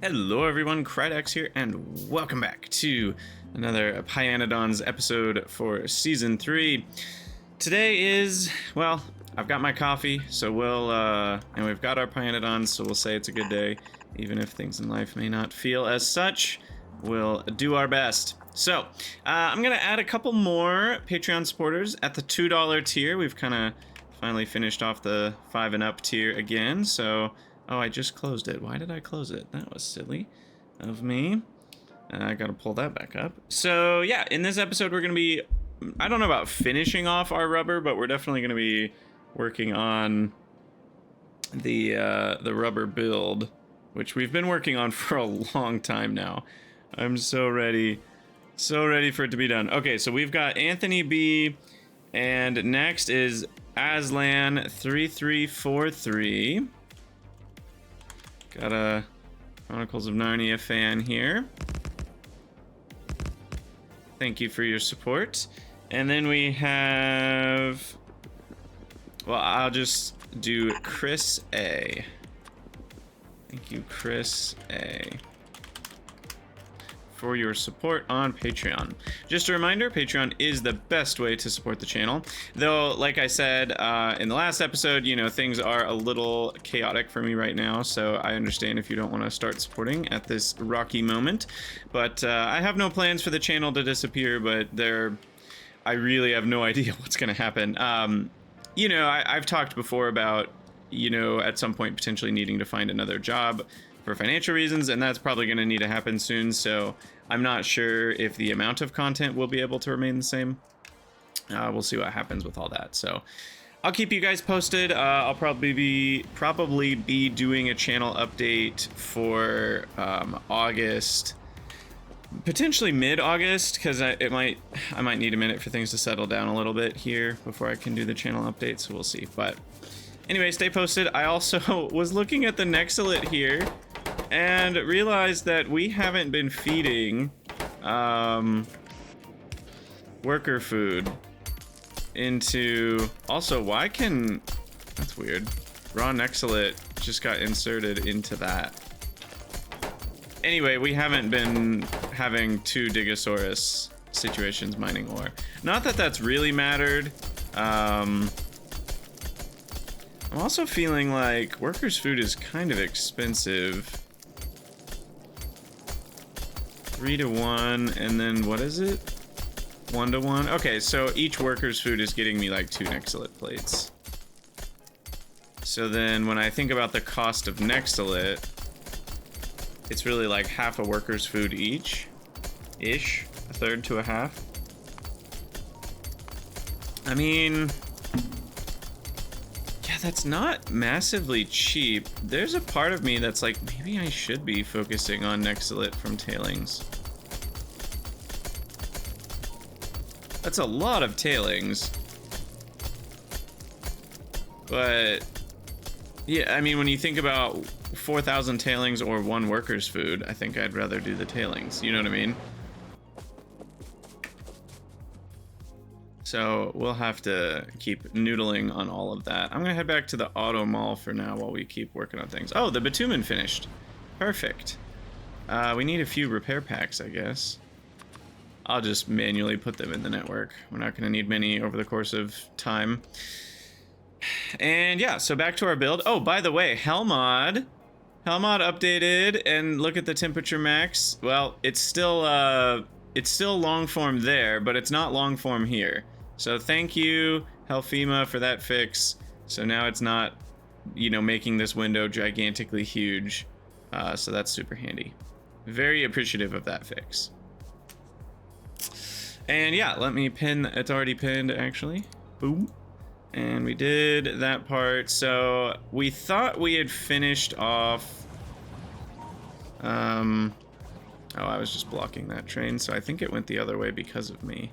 Hello everyone, Krydex here, and welcome back to another pyanodon's episode for Season 3. Today is, well, I've got my coffee, so and we've got our pyanodons, so we'll say it's a good day, even if things in life may not feel as such. We'll do our best. So, I'm gonna add a couple more Patreon supporters at the $2 tier. We've kind of finally finished off the 5 and up tier again, so... Oh, I just closed it. Why did I close it? That was silly of me. I gotta pull that back up. So, yeah, in this episode we're gonna be... I don't know about finishing off our rubber, but we're definitely gonna be working on the rubber build, which we've been working on for a long time now. I'm so ready for it to be done. Okay, so we've got Anthony B, and next is Aslan3343. Got a Chronicles of Narnia fan here. Thank you for your support. And then we have... Well, I'll just do Chris A. Thank you, Chris A, for your support on Patreon. Just a reminder, Patreon is the best way to support the channel. Though, like I said in the last episode, you know, things are a little chaotic for me right now, so I understand if you don't want to start supporting at this rocky moment. But I have no plans for the channel to disappear, but I really have no idea what's going to happen. You know, I've talked before about, you know, at some point potentially needing to find another job for financial reasons, and that's probably going to need to happen soon, so I'm not sure if the amount of content will be able to remain the same. We'll see what happens with all that, so I'll keep you guys posted. I'll probably be doing a channel update for August, potentially mid-August, because I might need a minute for things to settle down a little bit here before I can do the channel update, so we'll see. But anyway, stay posted. I also was looking at the Nexilate here and realized that we haven't been feeding worker food into... Also, why can... That's weird. Raw Nexilate just got inserted into that. Anyway, we haven't been having 2 Digosaurus situations mining ore. Not that that's really mattered. I'm also feeling like workers' food is kind of expensive. 3 to 1, and then what is it? 1 to 1? Okay, so each worker's food is getting me like 2 Nexilate plates. So then when I think about the cost of Nexilate, it's really like half a worker's food each. Ish. A third to a half. I mean... Yeah, that's not massively cheap. There's a part of me that's like, maybe I should be focusing on Nexilate from tailings. That's a lot of tailings. But, yeah, I mean, when you think about 4,000 tailings or 1 worker's food, I think I'd rather do the tailings. You know what I mean? So we'll have to keep noodling on all of that. I'm gonna head back to the auto mall for now while we keep working on things. Oh, the bitumen finished. Perfect. We need a few repair packs, I guess. I'll just manually put them in the network. We're not gonna need many over the course of time. And yeah, so back to our build. Oh, by the way, Helmod updated, and look at the temperature max. Well, it's still long form there, but it's not long form here. So thank you, Helfima, for that fix. So now it's not, you know, making this window gigantically huge. So that's super handy. Very appreciative of that fix. And yeah, let me pin, it's already pinned actually. Boom. And we did that part. So we thought we had finished off, oh, I was just blocking that train, so I think it went the other way because of me.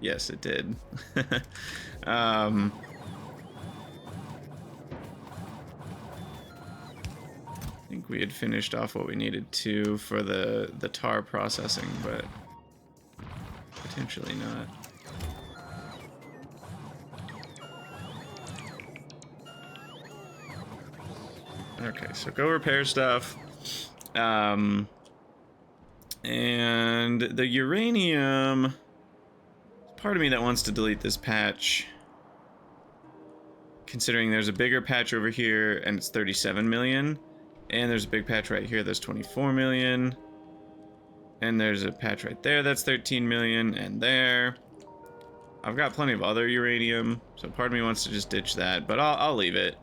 Yes, it did. I think we had finished off what we needed to for the tar processing, but potentially not. Okay, so go repair stuff. And the uranium, part of me that wants to delete this patch, considering there's a bigger patch over here and it's 37 million, and there's a big patch right here that's 24 million, and there's a patch right there that's 13 million, and there. I've got plenty of other uranium, so part of me wants to just ditch that, but I'll leave it.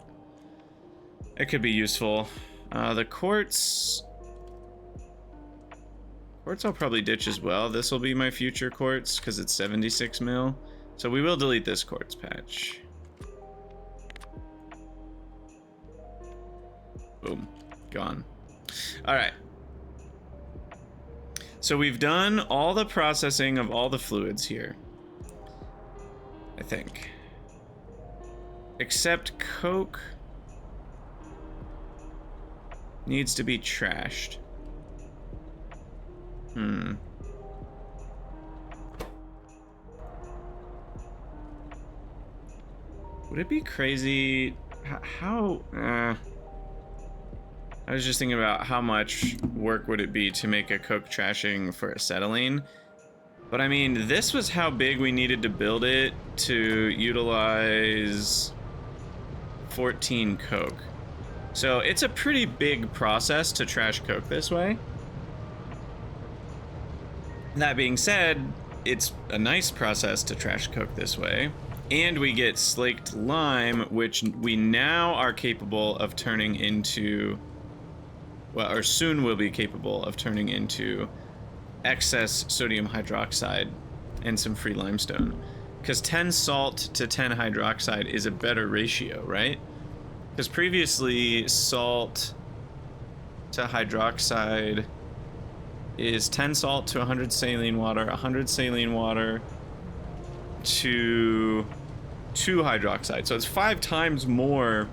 It could be useful. The quartz I'll probably ditch as well. This will be my future quartz because it's 76 mil. So we will delete this quartz patch. Boom. Gone. All right. So we've done all the processing of all the fluids here, I think. Except coke needs to be trashed. Would it be crazy? How? I was just thinking about how much work would it be to make a coke trashing for acetylene. But I mean, this was how big we needed to build it to utilize 14 coke. So it's a pretty big process to trash coke this way. That being said, it's a nice process to trash coke this way. And we get slaked lime, which we now are capable of turning into, well, or soon will be capable of turning into excess sodium hydroxide and some free limestone. Because 10 salt to 10 hydroxide is a better ratio, right? Because previously, salt to hydroxide is 10 salt to 100 saline water, 100 saline water to 2 hydroxide. So it's 5 times more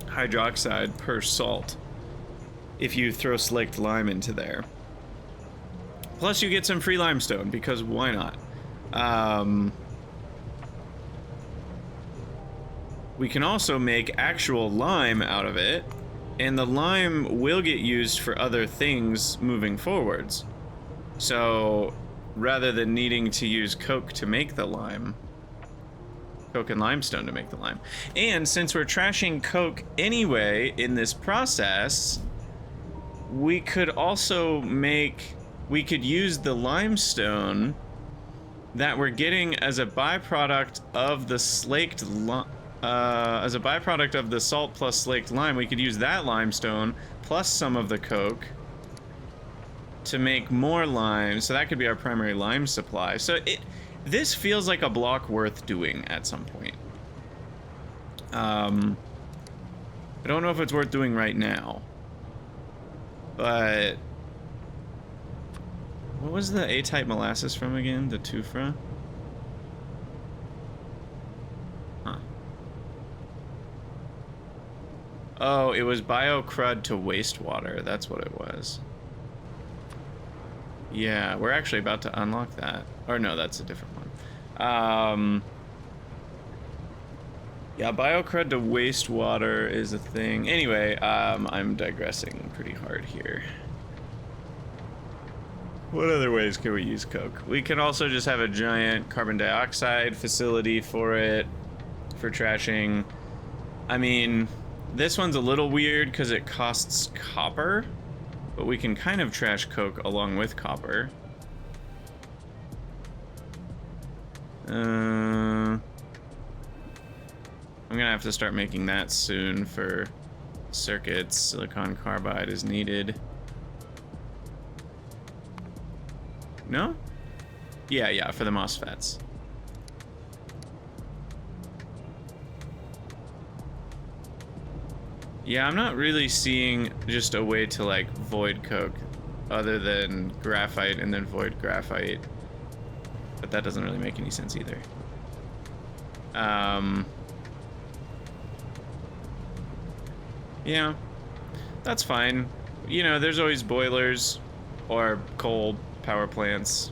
hydroxide per salt if you throw slaked lime into there. Plus you get some free limestone, because why not? We can also make actual lime out of it, and the lime will get used for other things moving forwards. So rather than needing to use coke to make the lime, coke and limestone to make the lime. And since we're trashing coke anyway in this process, we could also we could use the limestone that we're getting as a byproduct of the slaked as a byproduct of the salt plus slaked lime. We could use that limestone plus some of the coke to make more lime, so that could be our primary lime supply. So this feels like a block worth doing at some point. I don't know if it's worth doing right now, but what was the A-type molasses from again? The Tufra? Huh. Oh, it was biocrud to wastewater. That's what it was. Yeah, we're actually about to unlock that. Or no, that's a different one. Yeah, biocrud to wastewater is a thing. Anyway, I'm digressing pretty hard here. What other ways can we use coke? We can also just have a giant carbon dioxide facility for it, for trashing. I mean, this one's a little weird because it costs copper, but we can kind of trash coke along with copper. I'm gonna have to start making that soon for circuits. Silicon carbide is needed. No? Yeah, for the MOSFETs. Yeah, I'm not really seeing just a way to like void coke other than graphite and then void graphite. But that doesn't really make any sense either. Yeah, that's fine. You know, there's always boilers or coal power plants.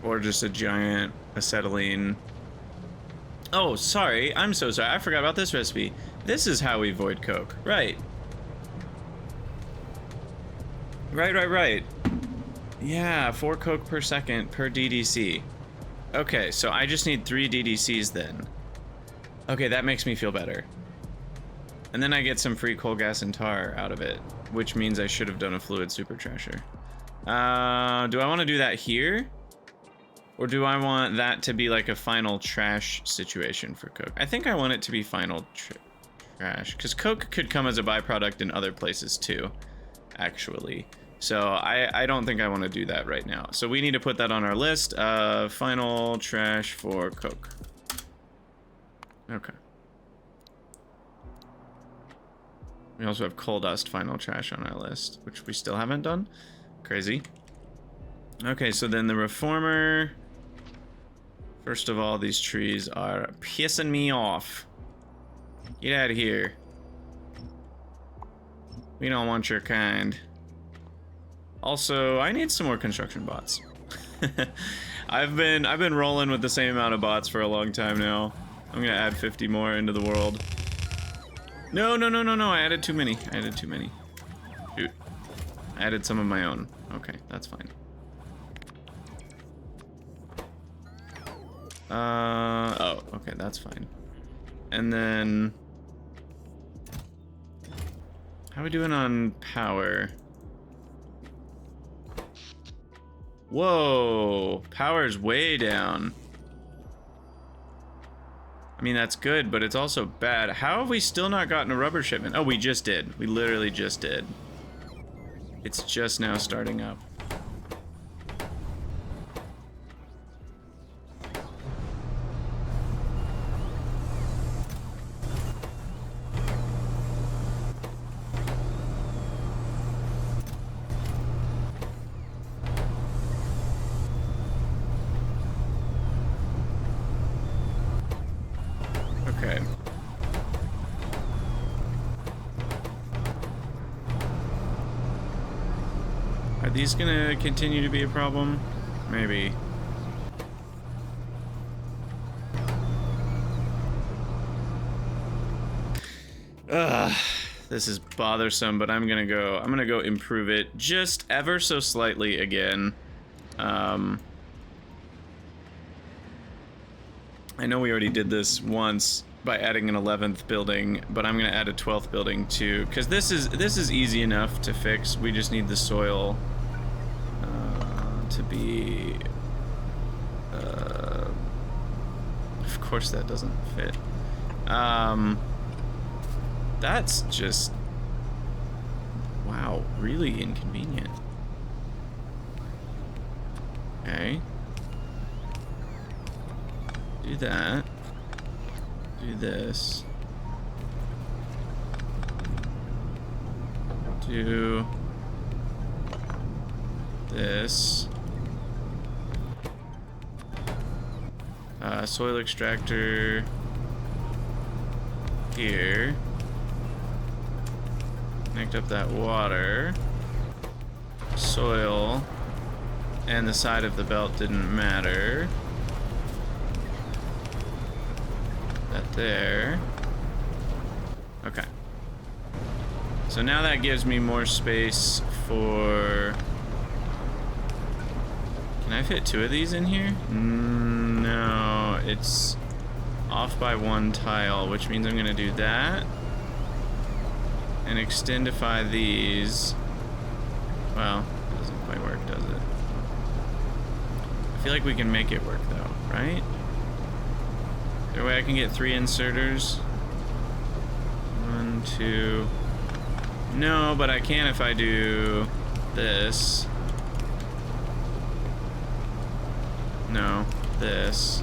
Or just a giant acetylene Oh, sorry. I'm so sorry. I forgot about this recipe. This is how we void coke. Right. Right. Yeah, 4 coke per second per DDC. Okay, so I just need 3 DDCs then. Okay, that makes me feel better. And then I get some free coal gas and tar out of it, which means I should have done a fluid super trasher. Do I want to do that here? Or do I want that to be like a final trash situation for coke? I think I want it to be final trash, because coke could come as a byproduct in other places too, actually. So I don't think I want to do that right now. So we need to put that on our list of final trash for coke. Okay. We also have coal dust final trash on our list, which we still haven't done. Crazy. Okay, so then the reformer. First of all, these trees are pissing me off. Get out of here. We don't want your kind. Also, I need some more construction bots. I've been rolling with the same amount of bots for a long time now. I'm gonna add 50 more into the world. No, I added too many. Shoot. I added some of my own. Okay, that's fine. Oh, okay, that's fine. And then... how are we doing on power? Whoa, power's way down. I mean, that's good, but it's also bad. How have we still not gotten a rubber shipment? Oh, we just did. We literally just did. It's just now starting up. Okay. Are these gonna continue to be a problem? Maybe. Ugh, this is bothersome, but I'm gonna go improve it just ever so slightly again. I know we already did this once by adding an 11th building, but I'm gonna add a 12th building too, because this is easy enough to fix. We just need the soil to be. Of course, that doesn't fit. That's just, wow, really inconvenient. Okay. Do that. Do this. Do this. Soil extractor here. Connect up that water. Soil. And the side of the belt didn't matter. That there. Okay. So now that gives me more space for... Can I fit 2 of these in here? No, it's off by 1 tile, which means I'm gonna do that. And extendify these. Well, it doesn't quite work, does it? I feel like we can make it work though, right? Is there a way I can get 3 inserters? 1, 2. No, but I can if I do this. No, this.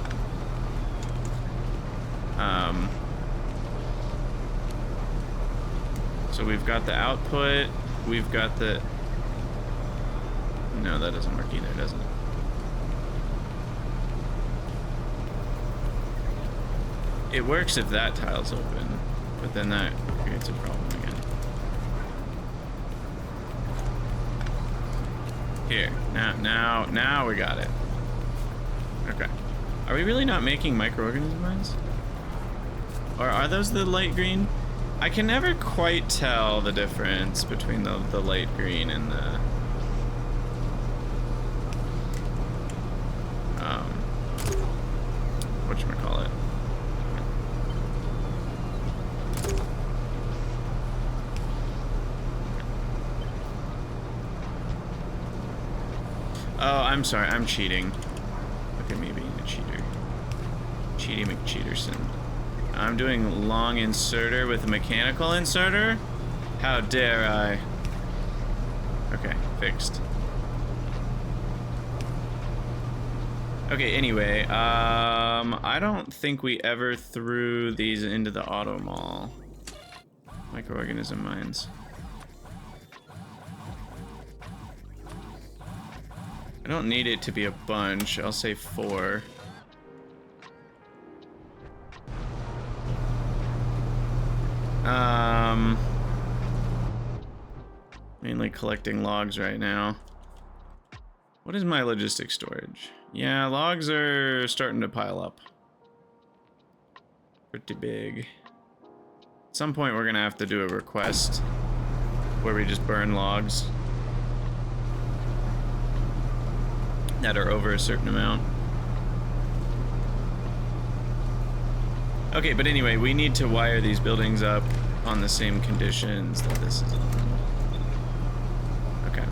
So we've got the output, we've got the... No, that doesn't work either, does it? It works if that tile's open, but then that creates a problem again. Here, now we got it. Okay. Are we really not making microorganism mines? Or are those the light green? I can never quite tell the difference between the light green and the... whatchamacallit. Oh, I'm sorry, I'm cheating. Look at me being a cheater. Cheaty McCheaterson. I'm doing long inserter with a mechanical inserter? How dare I? Okay, fixed. Okay, anyway, I don't think we ever threw these into the auto mall. Microorganism mines. I don't need it to be a bunch. I'll say 4. Mainly collecting logs right now. What is my logistic storage? Yeah, logs are starting to pile up. Pretty big. At some point we're gonna have to do a request where we just burn logs that are over a certain amount. Okay, but anyway, we need to wire these buildings up on the same conditions that this is on. Okay.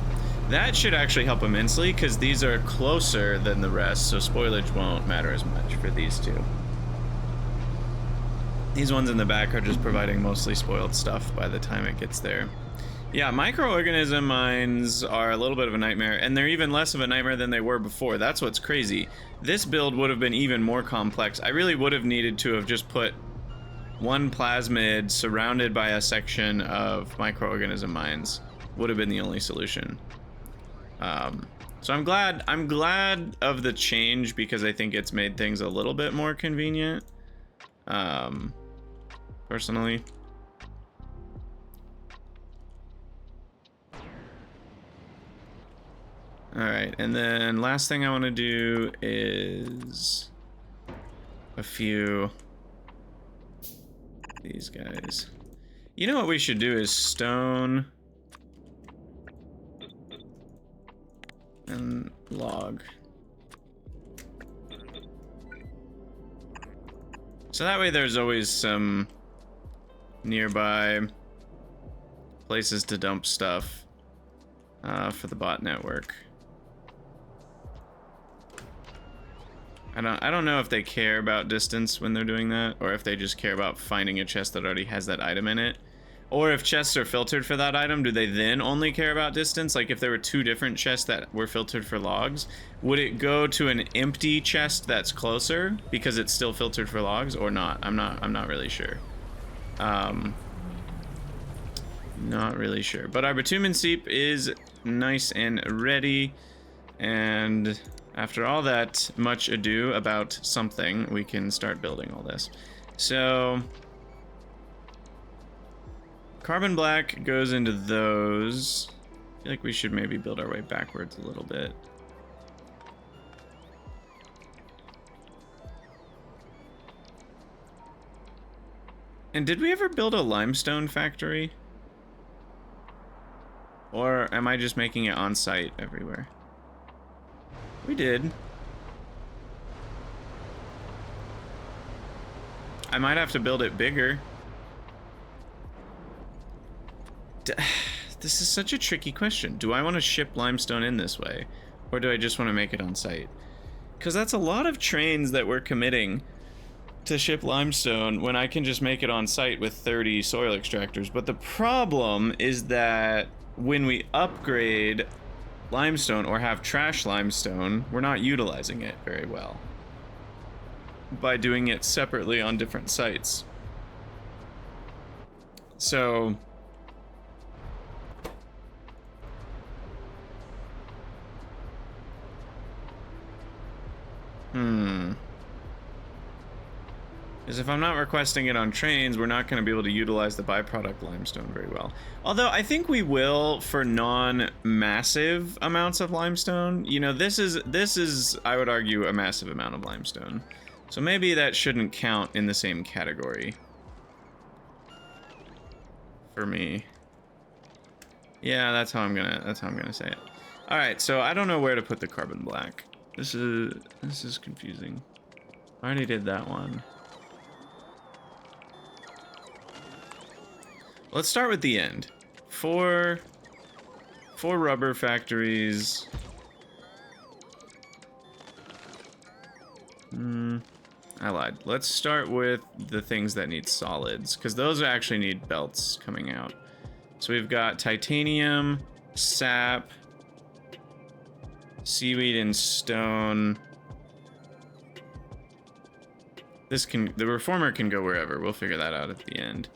That should actually help immensely, because these are closer than the rest, so spoilage won't matter as much for these two. These ones in the back are just providing mostly spoiled stuff by the time it gets there. Yeah, microorganism mines are a little bit of a nightmare, and they're even less of a nightmare than they were before. That's what's crazy. This build would have been even more complex. I really would have needed to have just put one plasmid surrounded by a section of microorganism mines. Would have been the only solution. So I'm glad of the change, because I think it's made things a little bit more convenient. Personally. Alright, and then last thing I want to do is a few these guys. You know what we should do is stone and log. So that way there's always some nearby places to dump stuff for the bot network. I don't know if they care about distance when they're doing that, or if they just care about finding a chest that already has that item in it. Or if chests are filtered for that item, do they then only care about distance? Like if there were 2 different chests that were filtered for logs, would it go to an empty chest that's closer because it's still filtered for logs, or not? I'm not really sure. Not really sure. But our bitumen seep is nice and ready, and after all that much ado about something, we can start building all this. So carbon black goes into those. I feel like we should maybe build our way backwards a little bit. And did we ever build a limestone factory? Or am I just making it on site everywhere? We did. I might have to build it bigger. This is such a tricky question. Do I want to ship limestone in this way? Or do I just want to make it on site? Because that's a lot of trains that we're committing to ship limestone when I can just make it on site with 30 soil extractors. But the problem is that when we upgrade limestone or have trash limestone, we're not utilizing it very well by doing it separately on different sites. So Because if I'm not requesting it on trains, we're not going to be able to utilize the byproduct limestone very well. Although I think we will for non-massive amounts of limestone. You know, this is I would argue a massive amount of limestone. So maybe that shouldn't count in the same category for me. Yeah, that's how I'm gonna say it. All right, so I don't know where to put the carbon black. This is confusing. I already did that one. Let's start with the end. Four rubber factories. I lied. Let's start with the things that need solids, because those actually need belts coming out. So we've got titanium, sap, seaweed and stone. The reformer can go wherever. We'll figure that out at the end.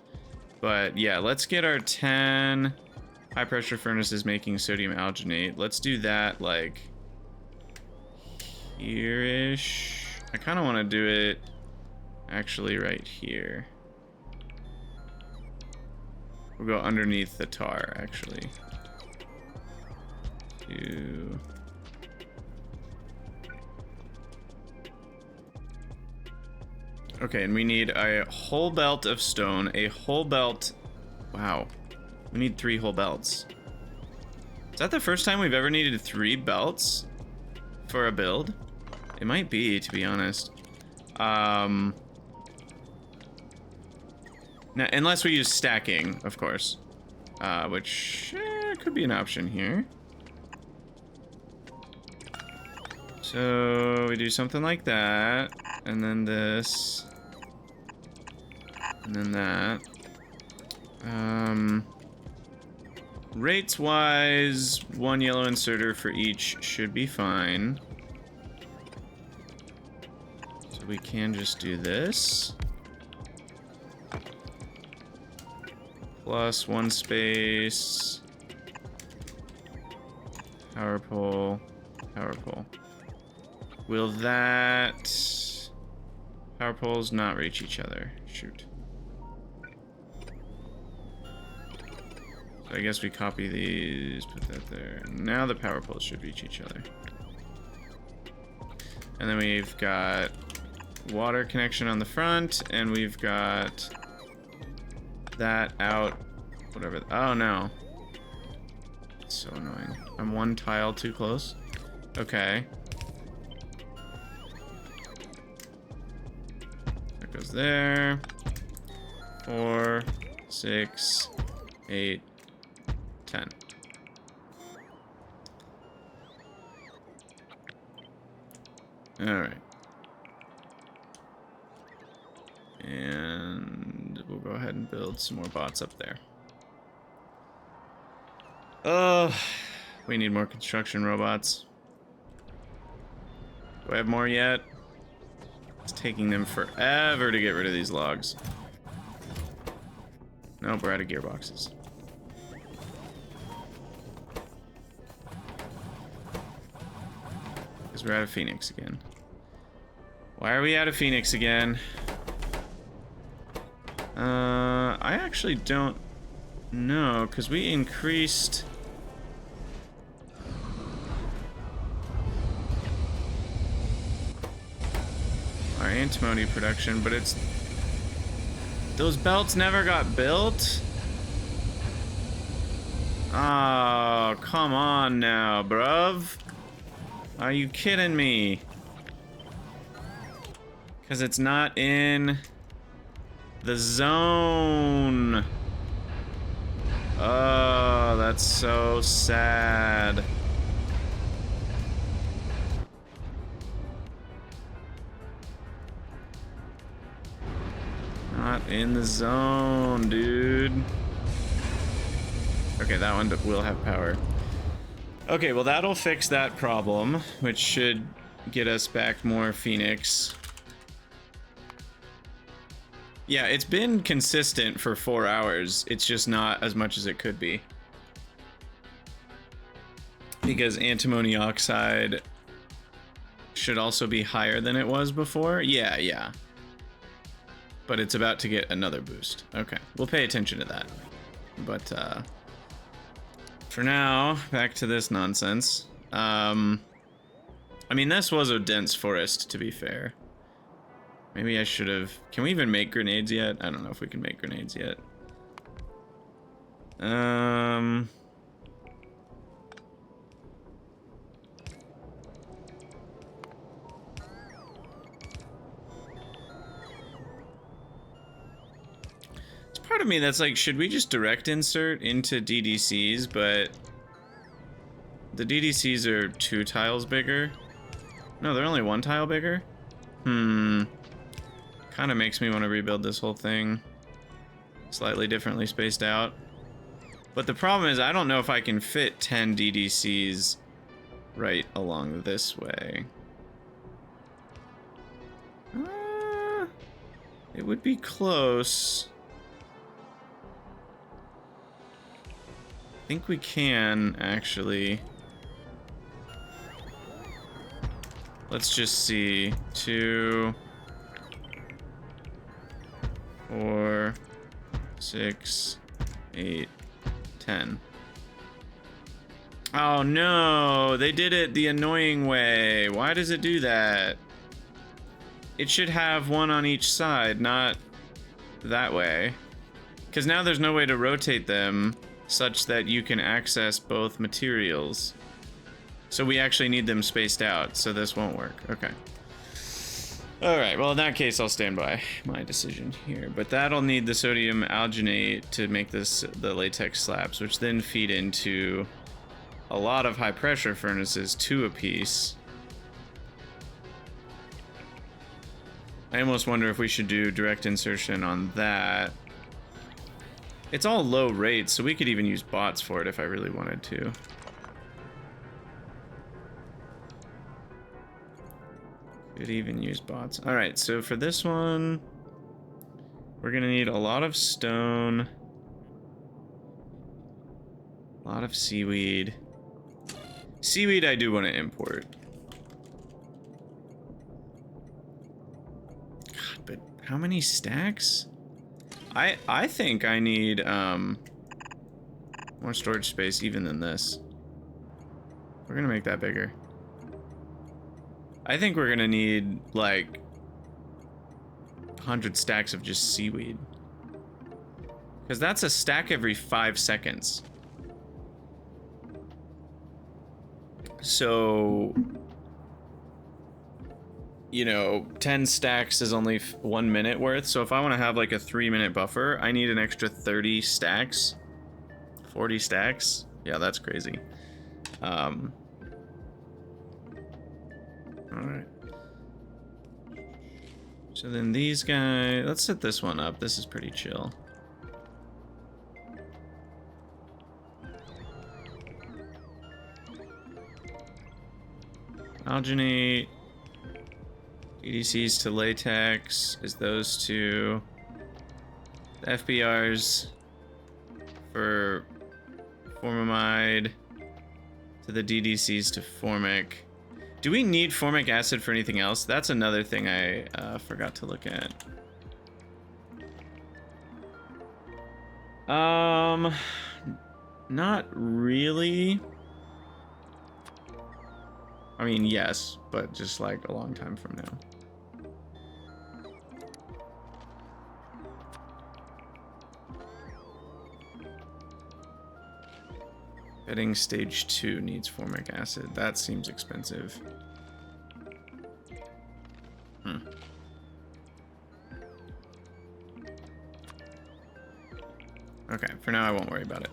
But yeah, let's get our 10 high pressure furnaces making sodium alginate. Let's do that like here-ish. I kind of want to do it actually right here. We'll go underneath the tar actually. Okay, and we need a whole belt of stone, a whole belt. Wow, we need 3 whole belts. Is that the first time we've ever needed 3 belts for a build? It might be, to be honest. Now, unless we use stacking, of course, which could be an option here. So we do something like that, and then this, and then that. Rates wise, 1 yellow inserter for each should be fine. So we can just do this. Plus 1 space. Power pole. Power pole. Will that... Power poles not reach each other? Shoot. So I guess we copy these, put that there. Now the power poles should reach each other. And then we've got water connection on the front, and we've got that out, whatever. Oh no. It's so annoying. I'm 1 tile too close. Okay. That goes there. 4, 6, 8, 10. All right. And we'll go ahead and build some more bots up there. Oh, we need more construction robots. Do I have more yet? It's taking them forever to get rid of these logs. Nope, we're out of gearboxes. Because we're out of Phoenix again. Why are we out of Phoenix again? I actually don't know, because we increased... our antimony production, but it's... those belts never got built? Oh, come on now, bruv. Are you kidding me? Because it's not in the zone. Oh, that's so sad. Not in the zone, dude. Okay, that one will have power. Okay, well that'll fix that problem, which should get us back more Phoenix. Yeah, it's been consistent for 4 hours. It's just not as much as it could be. Because antimony oxide should also be higher than it was before. Yeah. But it's about to get another boost. Okay, we'll pay attention to that. But for now, back to this nonsense. I mean, this was a dense forest, to be fair. Maybe I should have... Can we even make grenades yet? I don't know if we can make grenades yet. Part of me that's like, should we just direct insert into DDCs? But the DDCs are 2 tiles bigger. No, they're only 1 tile bigger. Kind of makes me want to rebuild this whole thing slightly differently spaced out. But the problem is I don't know if I can fit 10 DDCs right along this way. It would be close. I think we can, actually. Let's just see. 2, 4, 6, 8, 10. Oh no, they did it the annoying way. Why does it do that? It should have 1 on each side, not that way. Because now there's no way to rotate them such that you can access both materials. So we actually need them spaced out, so this won't work. Okay. Alright, well in that case I'll stand by my decision here. But that'll need the sodium alginate to make this the latex slabs, which then feed into a lot of high pressure furnaces, 2 apiece. I almost wonder if we should do direct insertion on that. It's all low rates, so we could even use bots for it if I really wanted to. Could even use bots. Alright, so for this one, we're gonna need a lot of stone, a lot of seaweed. Seaweed I do want to import. God, but how many stacks? I think I need more storage space even than this. We're gonna make that bigger. I think we're gonna need like 100 stacks of just seaweed. Because that's a stack every 5 seconds. So, you know, 10 stacks is only 1 minute worth. So if I want to have like a 3-minute buffer, I need an extra 30 stacks, 40 stacks. Yeah, that's crazy. All right. So then these guys, let's set this one up. This is pretty chill. Alginate. EDCs to latex is those 2. The FBRs for formamide to the DDCs to formic. Do we need formic acid for anything else? That's another thing I forgot to look at. Not really. I mean, yes, but just like a long time from now. Bedding stage 2 needs formic acid. That seems expensive. Okay, for now I won't worry about it.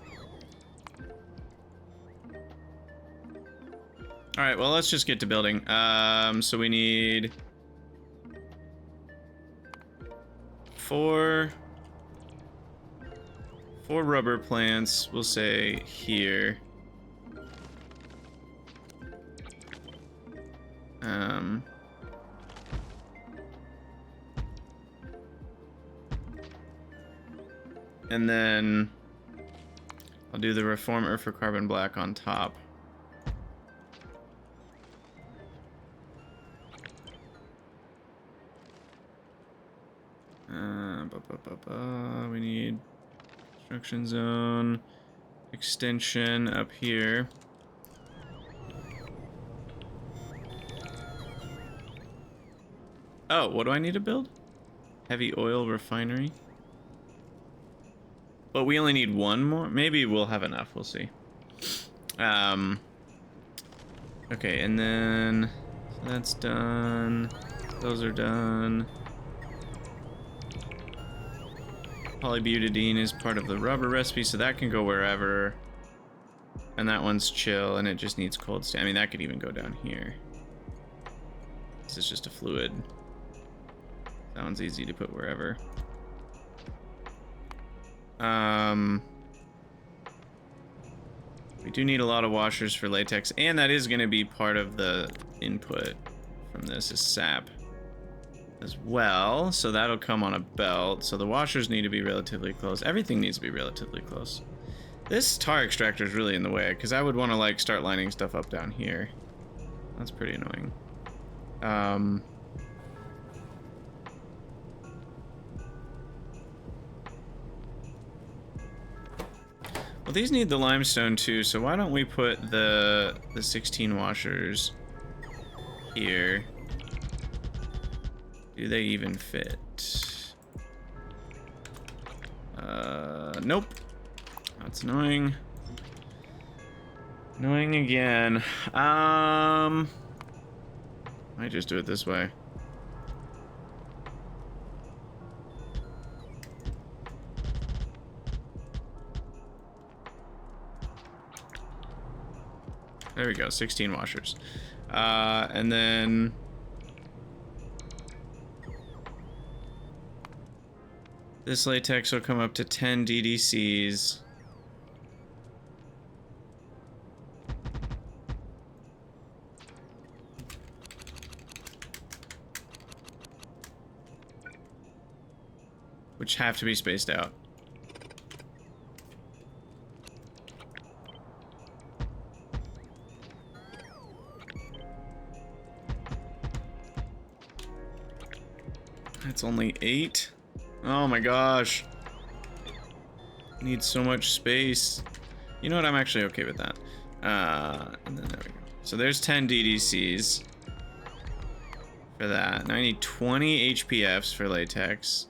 Alright, well let's just get to building. So we need 4 rubber plants, we'll say here. And then I'll do the reformer for carbon black on top. We need construction zone extension up here. Oh, what do I need to build? Heavy oil refinery. But we only need one more. Maybe we'll have enough. We'll see. Okay, and then so that's done. Those are done. Polybutadiene is part of the rubber recipe, so that can go wherever. And that one's chill, and it just needs cold stay. I mean, that could even go down here. This is just a fluid. That one's easy to put wherever. We do need a lot of washers for latex, and that is going to be part of the input from this is sap as well, so that'll come on a belt. So the washers need to be relatively close. Everything needs to be relatively close. This tar extractor is really in the way, because I would want to like start lining stuff up down here. That's pretty annoying. Well, these need the limestone too, so why don't we put the 16 washers here? Do they even fit? Nope. That's annoying. Annoying again. Might just do it this way. There we go, 16 washers. And then this latex will come up to 10 DDCs. Which have to be spaced out. It's only 8. Oh my gosh. Need so much space. You know what? I'm actually okay with that. And then there we go. So there's 10 DDCs for that. Now I need 20 HPFs for latex.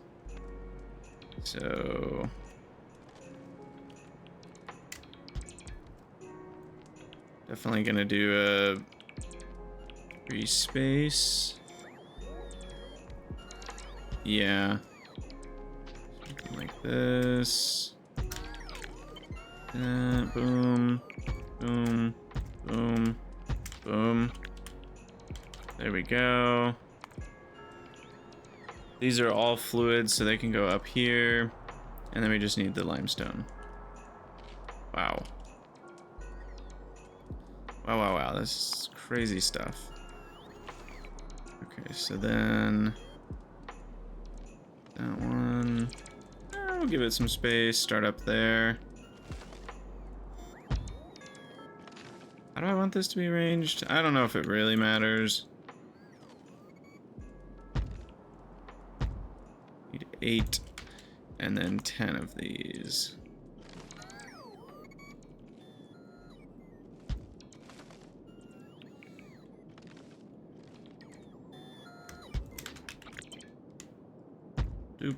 So definitely gonna do a free space. Yeah. Something like this. Boom. Boom. Boom. Boom. There we go. These are all fluids, so they can go up here. And then we just need the limestone. Wow. Wow, wow, wow. This is crazy stuff. Okay, so then that one. We'll give it some space. Start up there. How do I want this to be arranged? I don't know if it really matters. Need 8 and then 10 of these. Doop,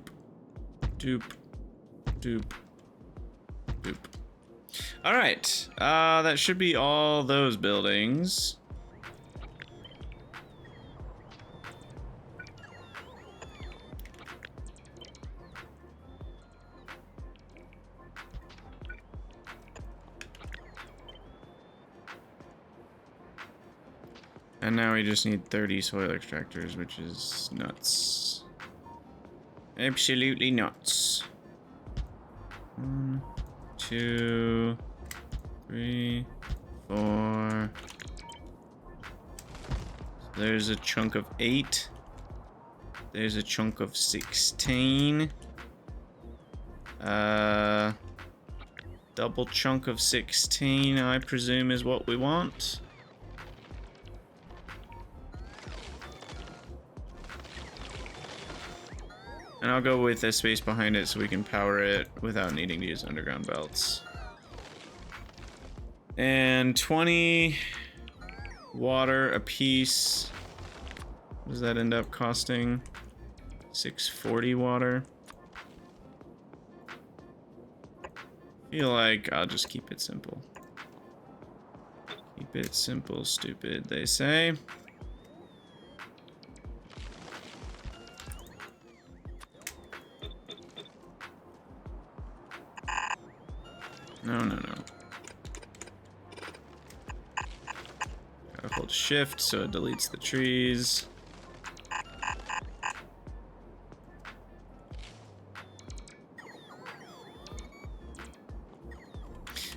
doop, doop, doop. All right, that should be all those buildings. And now we just need 30 soil extractors, which is nuts. Absolutely nuts. 1, 2, 3, 4. So there's a chunk of 8. There's a chunk of 16. Double chunk of 16, I presume, is what we want. And I'll go with a space behind it so we can power it without needing to use underground belts. And 20 water a piece. What does that end up costing? 640 water. Feel like I'll just keep it simple. Keep it simple, stupid, they say. No, no, no. Gotta hold shift so it deletes the trees.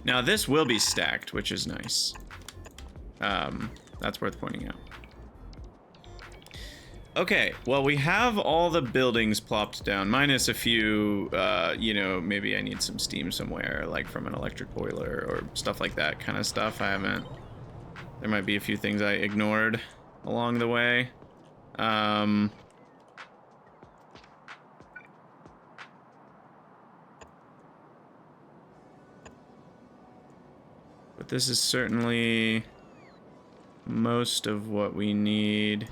Now this will be stacked, which is nice. That's worth pointing out. Okay, well, we have all the buildings plopped down, minus a few, you know, maybe I need some steam somewhere, like from an electric boiler or stuff like that kind of stuff. I haven't, there might be a few things I ignored along the way. But this is certainly most of what we need.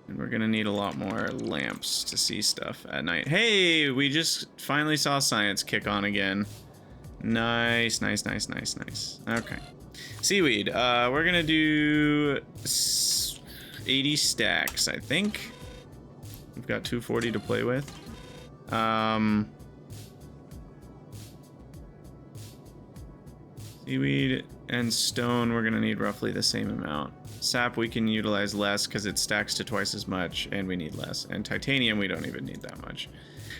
And we're gonna need a lot more lamps to see stuff at night. Hey, we just finally saw science kick on again. Nice, nice, nice, nice, nice. Okay. Seaweed, we're gonna do 80 stacks, I think. We've got 240 to play with. Seaweed and stone, we're gonna need roughly the same amount. Sap we can utilize less because it stacks to twice as much and we need less. And titanium, we don't even need that much.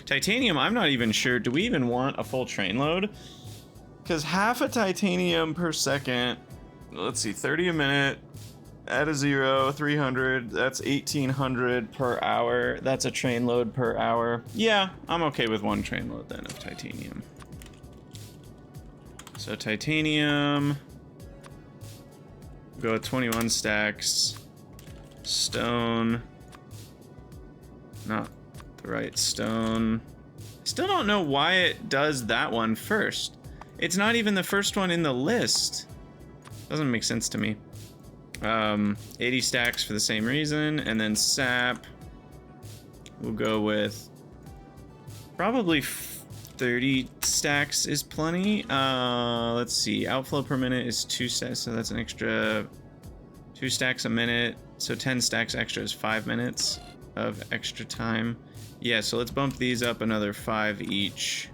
Titanium, I'm not even sure, do we even want a full train load? Because half a titanium per second, let's see, 30 a minute, add a 0, 300, that's 1800 per hour. That's a train load per hour. Yeah, I'm okay with one train load then of titanium. So titanium, go with 21 stacks. Stone, not the right stone. Still don't know why it does that one first. It's not even the first one in the list. Doesn't make sense to me. 80 stacks for the same reason, and then sap, we'll go with probably 30 stacks is plenty. Let's see, outflow per minute is 2 stacks, so that's an extra 2 stacks a minute. So 10 stacks extra is 5 minutes of extra time. Yeah, so let's bump these up another 5 each.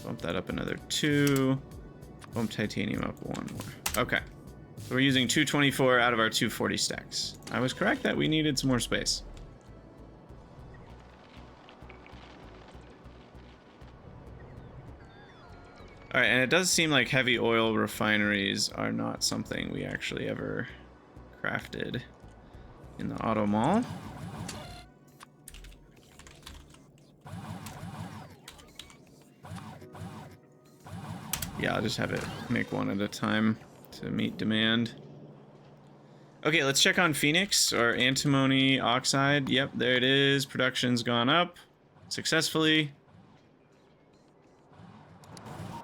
Bump that up another 2. Bump titanium up 1 more. Okay, so we're using 224 out of our 240 stacks. I was correct that we needed some more space. All right, and it does seem like heavy oil refineries are not something we actually ever crafted in the auto mall. Yeah, I'll just have it make one at a time to meet demand. Okay, let's check on Phoenix or antimony oxide. Yep, there it is. Production's gone up successfully.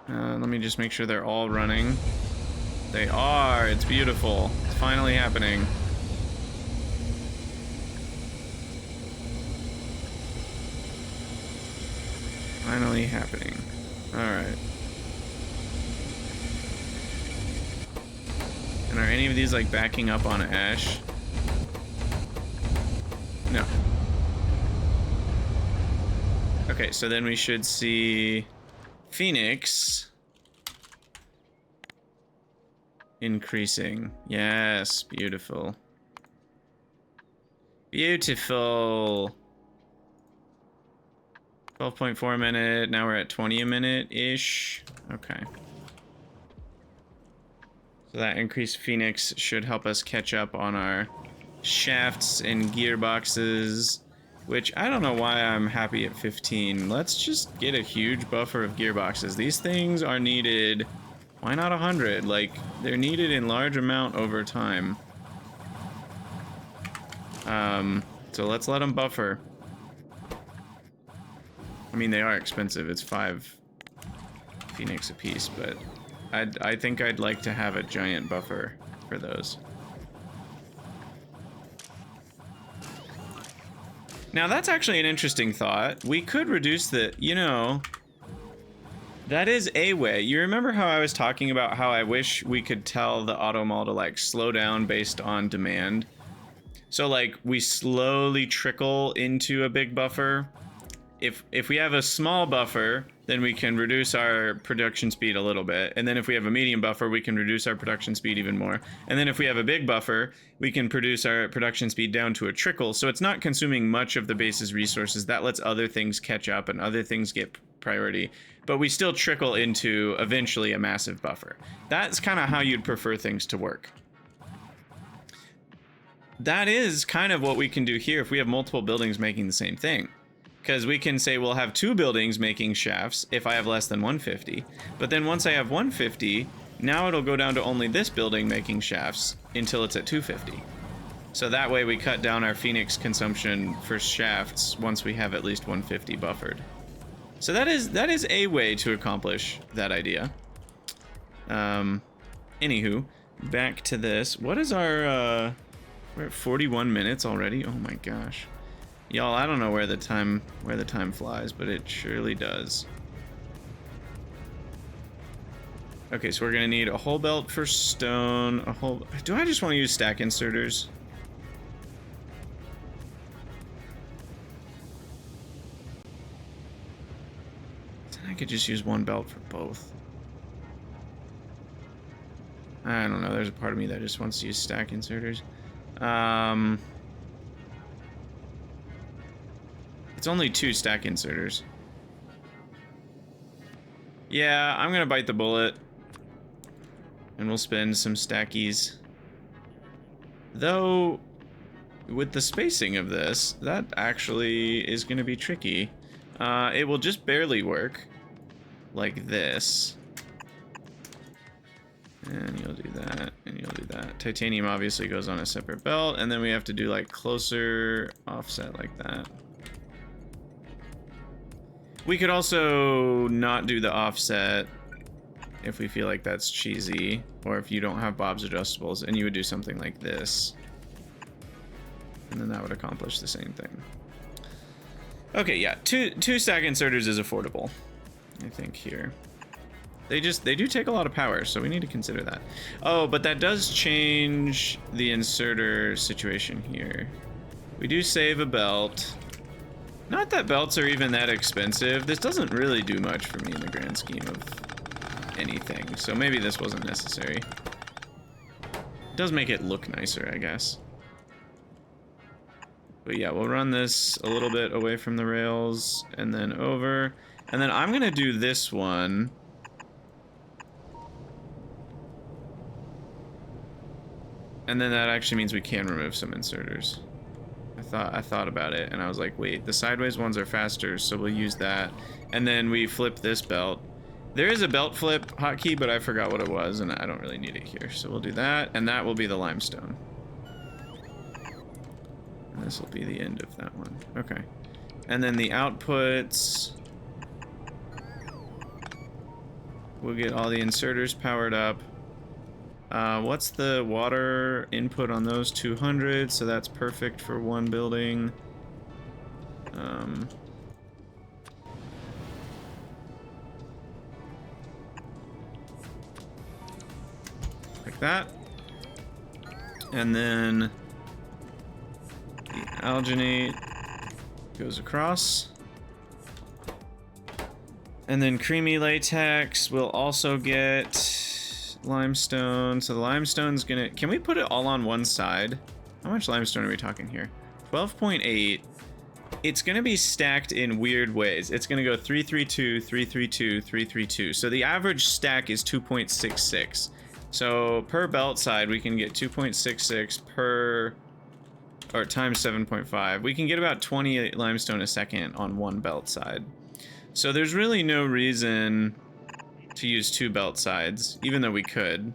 Let me just make sure they're all running. They are. It's beautiful. It's finally happening. Finally happening. All right. And are any of these like backing up on ash? No. Okay, so then we should see Phoenix increasing. Yes, beautiful. Beautiful. 12.4 a minute. Now we're at 20 a minute-ish. Okay. So that increased Phoenix should help us catch up on our shafts and gearboxes, which I don't know why I'm happy at 15. Let's just get a huge buffer of gearboxes. These things are needed Why not 100? Like, they're needed in large amount over time. So let's let them buffer. I mean, they are expensive. It's 5 Phoenix apiece, but I think I'd like to have a giant buffer for those. Now, that's actually an interesting thought. We could reduce the, you know, that is a way. You remember how I was talking about how I wish we could tell the automall to like slow down based on demand? So like we slowly trickle into a big buffer. If we have a small buffer, then we can reduce our production speed a little bit. And then if we have a medium buffer, we can reduce our production speed even more. And then if we have a big buffer, we can produce our production speed down to a trickle. So it's not consuming much of the base's resources. That lets other things catch up and other things get priority. But we still trickle into eventually a massive buffer. That's kind of how you'd prefer things to work. That is kind of what we can do here if we have multiple buildings making the same thing. Because we can say we'll have 2 buildings making shafts if I have less than 150. But then once I have 150, now it'll go down to only this building making shafts until it's at 250. So that way we cut down our Phoenix consumption for shafts once we have at least 150 buffered. So that is a way to accomplish that idea. Anywho, back to this. What is our, we're at 41 minutes already? Oh my gosh. Y'all, I don't know where the time flies, but it surely does. Okay, so we're gonna need a whole belt for stone, a whole... Do I just want to use stack inserters? I could just use 1 belt for both. I don't know, there's a part of me that just wants to use stack inserters. It's only 2 stack inserters. Yeah, I'm gonna bite the bullet. And we'll spend some stackies. Though, with the spacing of this, that actually is gonna be tricky. It will just barely work. Like this. And you'll do that, and you'll do that. Titanium obviously goes on a separate belt, and then we have to do like closer offset like that. We could also not do the offset if we feel like that's cheesy, or if you don't have Bob's adjustables, and you would do something like this. And then that would accomplish the same thing. Okay, yeah, two stack inserters is affordable, I think, here. They do take a lot of power, so we need to consider that. Oh, but that does change the inserter situation here. We do save a belt. Not that belts are even that expensive. This doesn't really do much for me in the grand scheme of anything, so maybe this wasn't necessary. It does make it look nicer, I guess. But yeah, we'll run this a little bit away from the rails, and then over. And then I'm gonna do this one. And then that actually means we can remove some inserters. I thought about it, and I was like, wait, the sideways ones are faster, so we'll use that. And then we flip this belt. There is a belt flip hotkey, but I forgot what it was, and I don't really need it here. So we'll do that, and that will be the limestone. And this will be the end of that one. Okay. And then the outputs... We'll get all the inserters powered up. What's the water input on those? 200, so that's perfect for 1 building. Like that. And then the alginate goes across. And then creamy latex will also get limestone. So the limestone's gonna... Can we put it all on one side? How much limestone are we talking here? 12.8. It's gonna be stacked in weird ways. It's gonna go 332, 332, 332. So the average stack is 2.66. So per belt side, we can get 2.66 per... or times 7.5. We can get about 28 limestone a second on 1 belt side. So there's really no reason to use 2 belt sides, even though we could.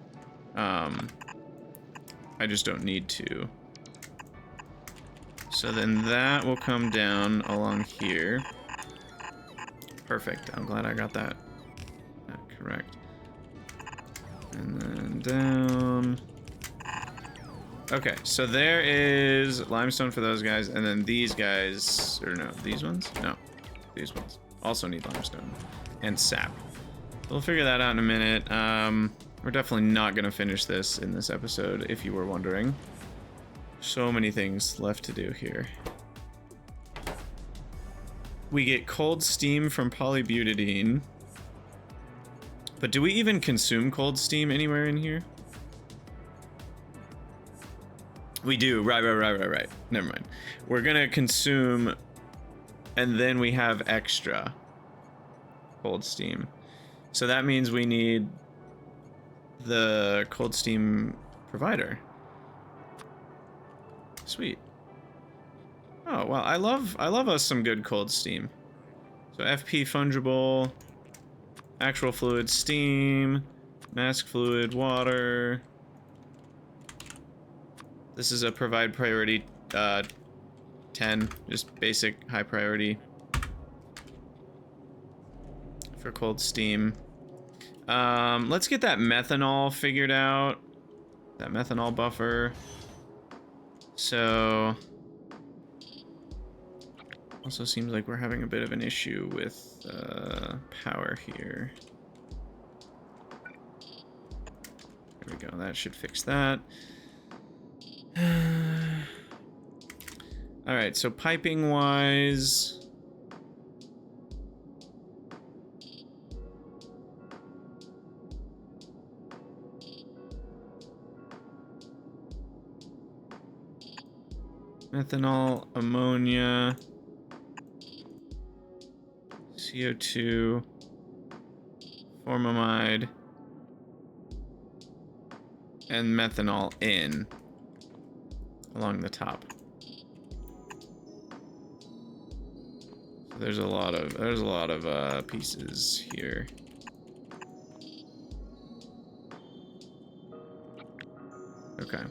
I just don't need to. So then that will come down along here. Perfect. I'm glad I got that correct. And then down. Okay, so there is limestone for those guys, and then these guys, or no, these ones? No, these ones also need limestone and sap. We'll figure that out in a minute. We're definitely not gonna finish this in this episode, if you were wondering. So many things left to do here. We get cold steam from polybutadiene. But do we even consume cold steam anywhere in here? We do, right. Never mind. We're gonna consume, and then we have extra cold steam. So that means we need the cold steam provider. Sweet. Oh, well, I love us some good cold steam. So FP fungible, actual fluid steam, mask fluid water. This is a provide priority 10, just basic high priority for cold steam. Let's get that methanol figured out. That methanol buffer. So also seems like we're having a bit of an issue with power here. There we go, that should fix that. All right, so piping wise, methanol, ammonia, CO2, formamide, and methanol in along the top. So there's a lot of pieces here. Okay.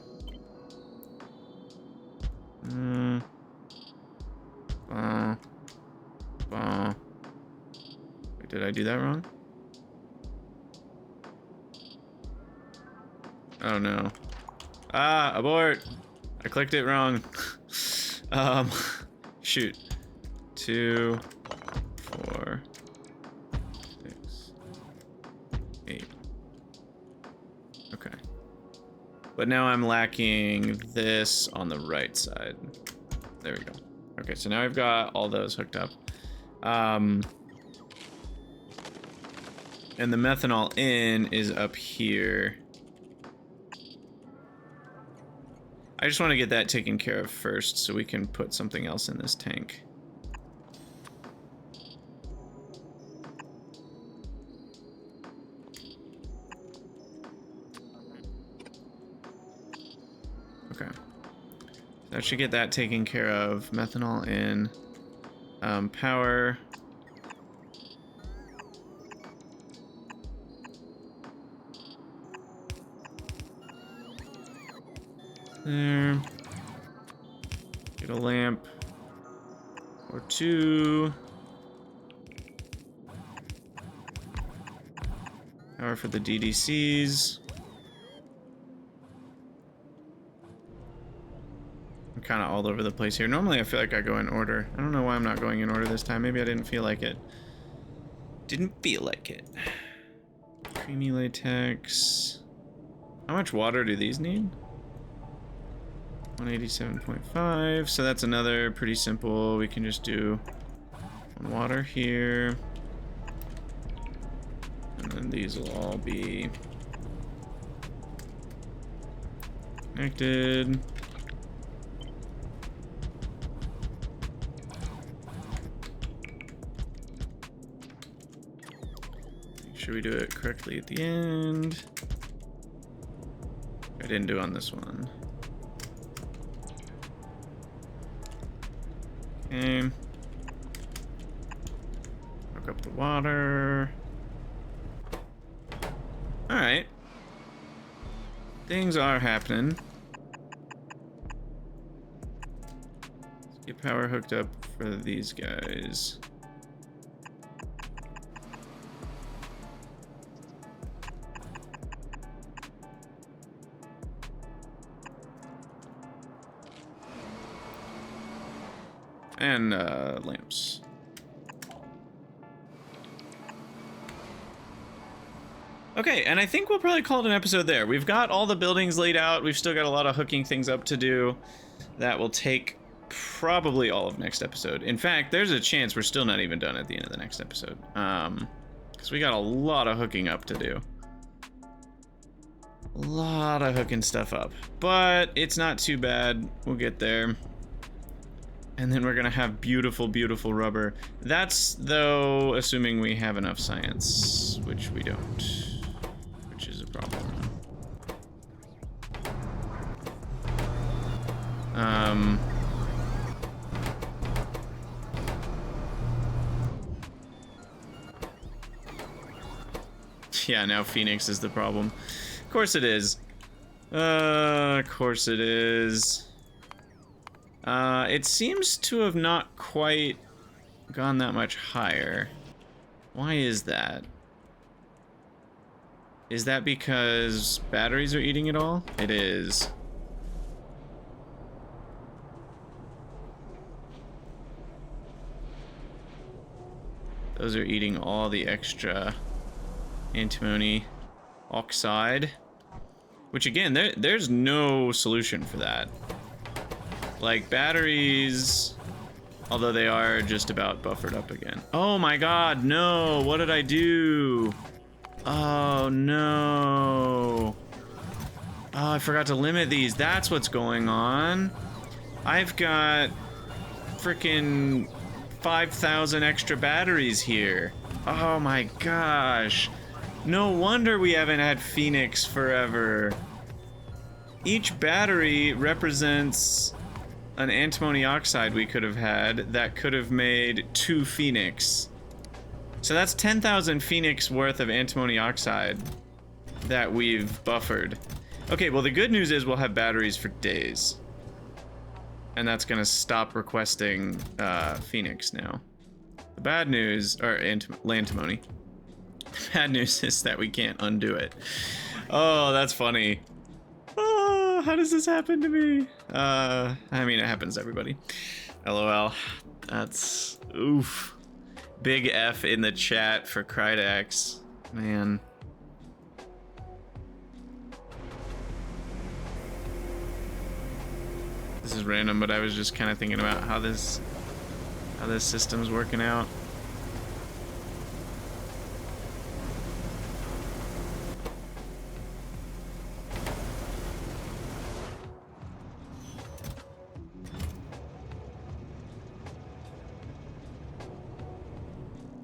Wait, did I do that wrong? Oh no. Ah, abort! I clicked it wrong. Shoot. 2, 4, 6, 8. Okay. But now I'm lacking this on the right side. There we go. Okay, so now I've got all those hooked up. And the methanol in is up here. I just want to get that taken care of first so we can put something else in this tank. Okay. That should get that taken care of. Methanol in. Power. There. Get a lamp or 2. Power for the DDCs. I'm kind of all over the place here. Normally I feel like I go in order. I don't know why I'm not going in order this time. Maybe I didn't feel like it. Didn't feel like it. Creamy latex. How much water do these need? 187.5, so that's another pretty simple. We can just do water here. And then these will all be connected. Make sure we do it correctly at the end. I didn't do on this one. Okay. Hook up the water. All right. Things are happening. Let's get power hooked up for these guys. And lamps. Okay, and I think we'll probably call it an episode there. We've got all the buildings laid out. We've still got a lot of hooking things up to do. That will take probably all of next episode. In fact, there's a chance we're still not even done at the end of the next episode. Because we got a lot of hooking up to do. A lot of hooking stuff up. But it's not too bad. We'll get there. And then we're gonna have beautiful, beautiful rubber. That's, though, assuming we have enough science, which we don't, which is a problem. Yeah, now Phoenix is the problem. Of course it is. Of course it is. It seems to have not quite gone that much higher. Why is that? Is that because batteries are eating it all? It is. Those are eating all the extra antimony oxide. Which again, there's no solution for that. Like, batteries, although they are just about buffered up again. Oh my god, no! What did I do? Oh no! Oh, I forgot to limit these. That's what's going on. I've got freaking 5,000 extra batteries here. Oh my gosh. No wonder we haven't had Phoenix forever. Each battery represents an antimony oxide we could have had that could have made 2 Phoenix. So that's 10,000 Phoenix worth of antimony oxide that we've buffered. Okay, well the good news is we'll have batteries for days. And that's gonna stop requesting Phoenix now. The bad news, or antimony. The bad news is that we can't undo it. Oh, that's funny. Oh, how does this happen to me? I mean, it happens to everybody. LOL. That's... oof. Big F in the chat for Krydax. Man. This is random, but I was just kind of thinking about how this system's working out.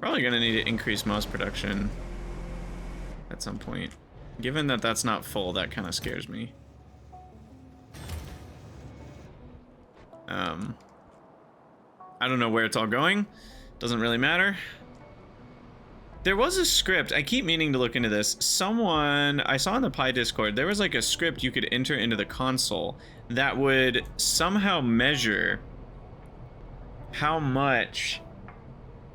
Probably gonna need to increase mouse production at some point. Given that that's not full, that kind of scares me. I don't know where it's all going. Doesn't really matter. There was a script. I keep meaning to look into this. Someone I saw in the Pi Discord, there was like a script you could enter into the console that would somehow measure how much,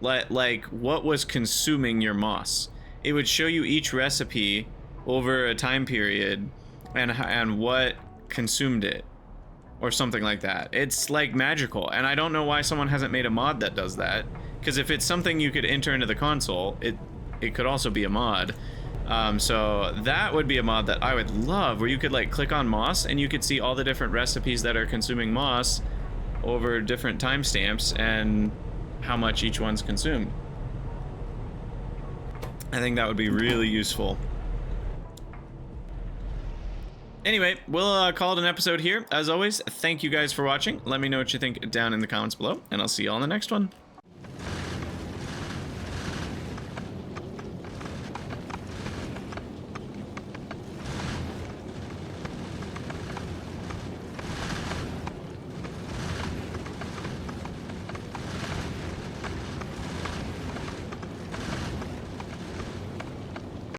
like what was consuming your moss. It would show you each recipe over a time period and what consumed it. Or something like that. It's like magical, and I don't know why someone hasn't made a mod that does that. Because if it's something you could enter into the console, it could also be a mod. So that would be a mod that I would love, where you could like click on moss and you could see all the different recipes that are consuming moss over different timestamps and how much each one's consumed. I think that would be really useful. Anyway, we'll call it an episode here. As always, thank you guys for watching. Let me know what you think down in the comments below, and I'll see you all in the next one.